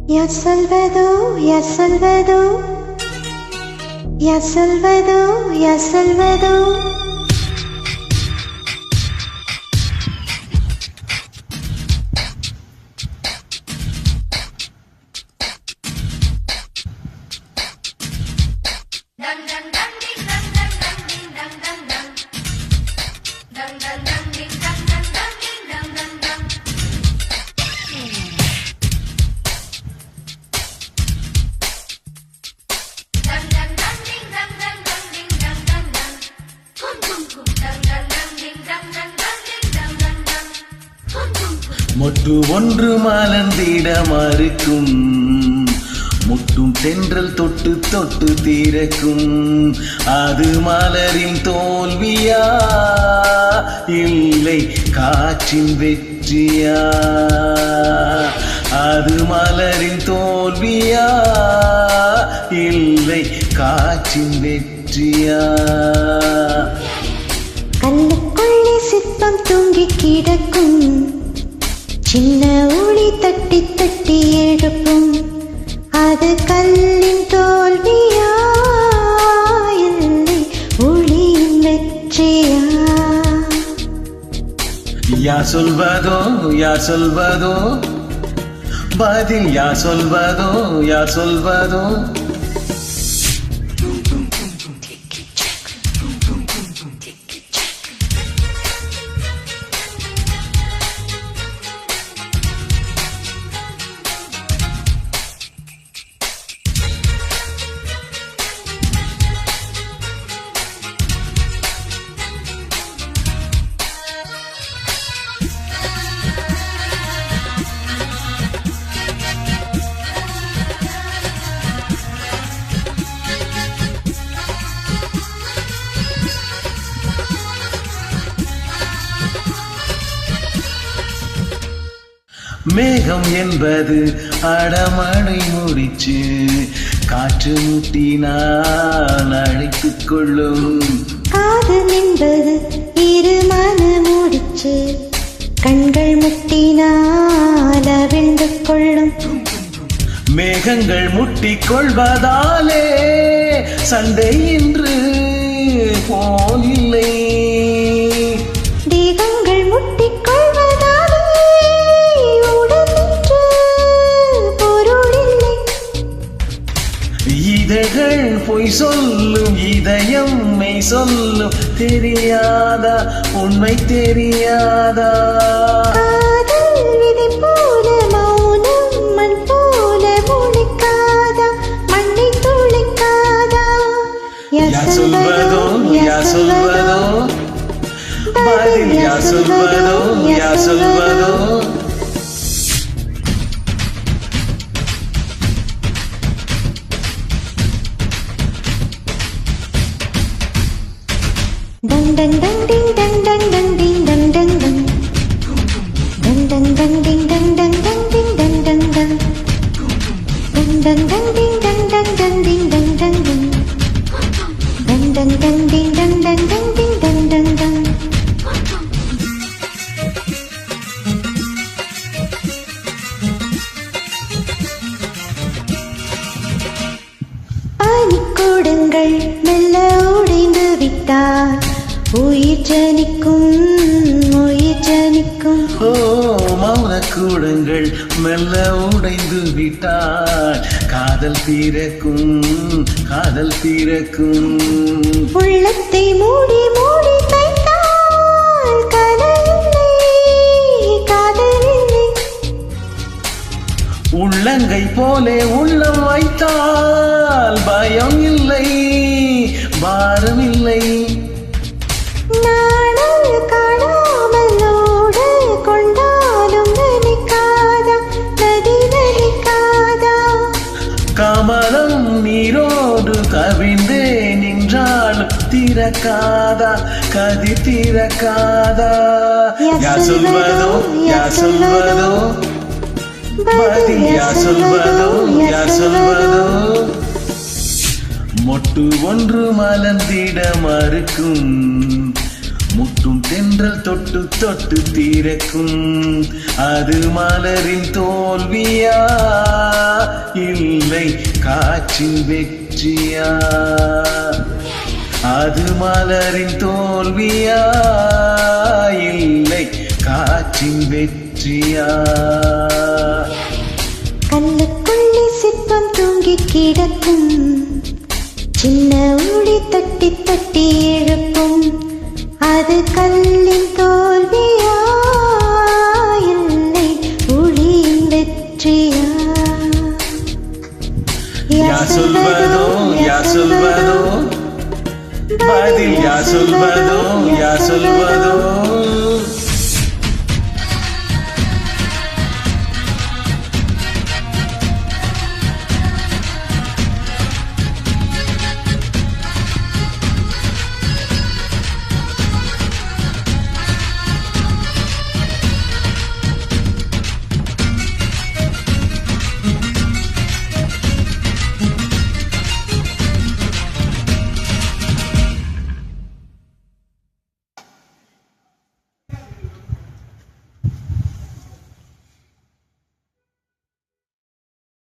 Ya Salvador, ya Salvador, ya Salvador, ya Salvador. மொட்டு ஒன்று மலர்ந்திட மறுக்கும், முட்டும் தென்றல் தொட்டு தொட்டு தீரக்கும். அது மலரின் தோல்வியா இல்லை காற்றின் வெற்றியா? அது மலரின் தோல்வியா இல்லை காற்றின் வெற்றியா? கண்ணுக்குள்ளே சிற்பம் தூங்கி கிடக்கும், சின்ன ஒளி தட்டி தட்டி எழுப்பும். அது கல்லின் தோல்வியா இல்லை ஒளியின் வெற்றியா? யா சொல்வதோ யா சொல்வதோ பதில், யா சொல்வதோ யா சொல்வதோ? மேகம் என்பது அடமழை முடிச்சு, காற்று முட்டினால் அழைத்துக் கொள்ளும். காதல் என்பது இரு மன முடிச்சு, கண்கள் முட்டினால் அவிழ்ந்து கொள்ளும். மேகங்கள் முட்டிக் கொள்வதாலே சண்டை என்று போலில்லை. தேகங்கள் முட்டிக் கொள்வதாலே உடலென்று பொருள் இல்லை. இதழ்கள் பொய் சொல்லும், இதயம் மெய் சொல்லும். தெரியாதா உண்மை தெரியாதா? காதல் விதை போல மௌனம் மண் போல முளைக்காதா, மண்ணை துளைக்காதா? யா சொல்வதோ யா சொல்வதோ பதில், யா சொல்வதோ யா சொல்வதோ? Dang dang dang ding dang dang dang ding dang dang dang. Dang dang dang ding dang dang dang ding dang dang dang. Dang dang dang ding dang dang dang ding dang dang dang. Dang dang dang ding dang dang dang ding dang dang dang. பனிக்கூடங்கள் மெல்ல உடைந்து விட்டார், உயிர் ஜனிக்கும் உயிர் ஜனிக்கும். ஓ மௌனக்கூடங்கள் மெல்ல உடைந்து விட்டால் காதல் தீரக்கும் காதல் தீரக்கும். உள்ளத்தை மூடி மூடி தைத்தால் காதல் இல்லை காதல் இல்லை. உள்ளங்கை போலே உள்ளம் வைத்தால் பயம் இல்லை பாரம் இல்லை. நாடல் காணாமல் ஓட கொண்டாலும் நினைக்காதா, நதி நினைக்காதா? கமலம் நீரோடு கவிழ்ந்தே நின்றாலும் திறக்காதா கதி திறக்காதா? யா சொல்வதோ யா சொல்வதோ பதில், யா சொல்வதோ யா சொல்வதோ? மொட்டு ஒன்று மலர்ந்திட மறுக்கும், முட்டும் தென்ற தென்றல் தொட்டு தொட்டு தீரக்கும் அது மலரின் தோல்வியா இல்லை காற்றின் வெற்றியா அது மலரின் தோல்வியா இல்லை காற்றின் வெற்றியா கல்லுக்குள்ளே சிற்பம் தூங்கி கிடக்கும் சின்ன ஊழி தட்டி தட்டி எழுப்பும் அது கல்லின் தோல்வியா இல்லை ஊழியின் வெற்றியா யார் சொல்வதோ யார் சொல்வதோ பதில் யார் சொல்வதோ யார் சொல்வதோ